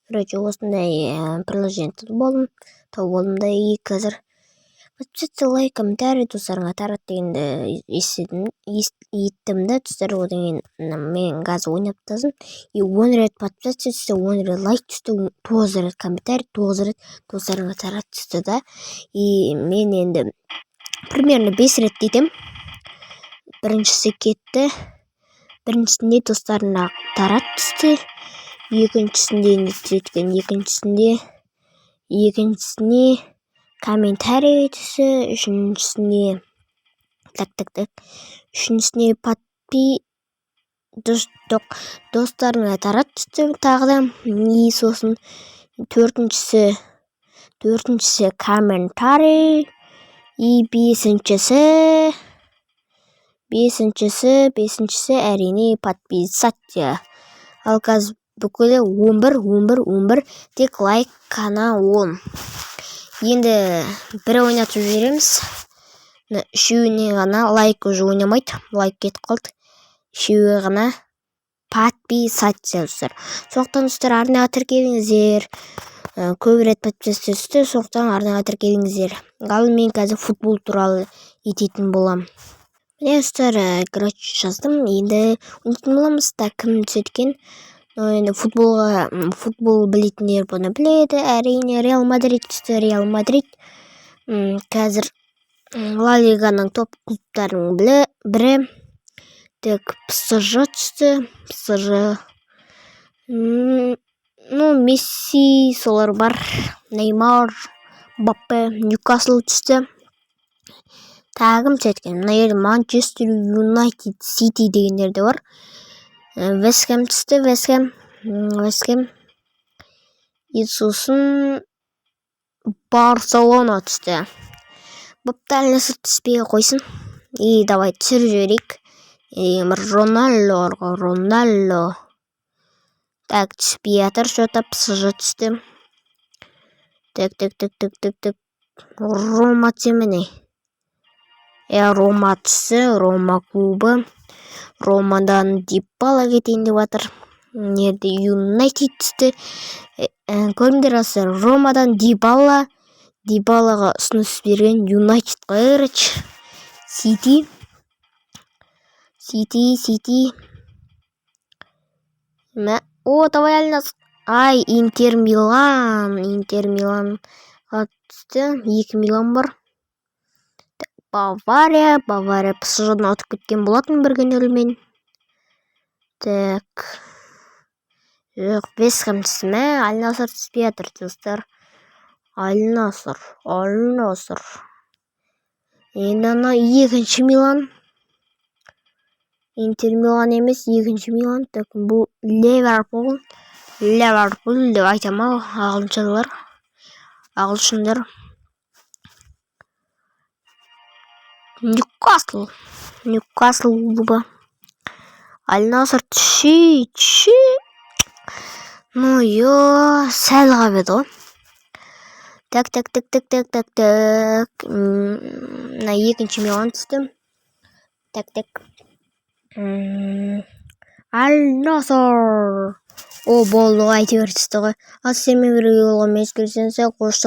Короче, осындай приложение тауып алдым да и қазір подписаться, лайк, комментарий достарыңа тарат дегенді еттім да достар. Одан кейін мен қазір ойнап тазым и 10 рет подписаться түсті, 10 рет лайк түсті, 9 рет комментарий, 9 рет достарыңа тарат түсті да. И мен енді примерно 5 рет дейтем. Біріншісі кетті, біріншісінде достарына тарат түсті, екіншісінде не түскен, екіншісіне комментарий түсті, үшіншісіне үшіншісіне достарына тарат түсті тағы да. И сосын төртіншісі комментарий, и бесіншісі әрине подписаться. Ал қазір бүкілі 11, тек лайк қана 10. Енді бір ойнатып жібереміз. Үшеуіне ғана лайк уже ойнамайды, лайк кетіп қалды. Үшеуі ғана подписаться достар. Соқтан достар, арнаға тіркеліңіздер. Көп рет подписаться түсті, соқтан арнаға тіркеліңіздер. Ал мен қазір футбол туралы ететін болам. Міне достар, короче жаздым. Енді ойнайтын боламыз. Кім түсеткен? Енді футбол білетіндер бұны біледі. Әрине Реал Мадрид түсті. Реал Мадрид қазір Ла Лиганың топ клубтарының бірі. Так, ПСЖ түсті. ПСЖ. Месси солар бар. Неймар, Мбаппе, Ньюкасл түсті. Тағым түсеткен. Мына жерде Манчестер Юнайтед, Сити дегендер де бар. Вест Хэм түсті. Вест Хэм. И сосын Барселона түсті. Бұптал насыр түспей қойсын. И давай түсіріп жіберейік. Рональдо. Так, түспей атыр. Что-то ПСЖ түсті. Так. Рома теміне. Рома түсті. Рома клубы. Ромадан Дибала кетейін деп атыр. Нерде Юнайтед түсті. Көріңдер асыр. Ромадан Дибалаға ұсыныс берген Юнайтед қойырыч. Сити. Давай әліназ. Интер Милан түсті. 2 Милан бар. Бавария ПСЖ-дан атып кеткен болатын бір күнелмен. Так. Жоқ, Вест Хэм түсті ме? Аль-Наср түспей атыр достар. Аль-Наср. Енді ана екінші Милан. Интер Милан емес, екінші Милан. Так, бұл Ливерпуль деп айтам ау, ағылшындар. Ньюкасл клубы. Аль-Наср түсі. Сәл қабеді ғой. Так. Мына екінші Милан түсті. Так. Аль-Наср. Болды ғой, әйтеуір түсті ғой. Ал сенімен бірге болған мезгіл сенсе қош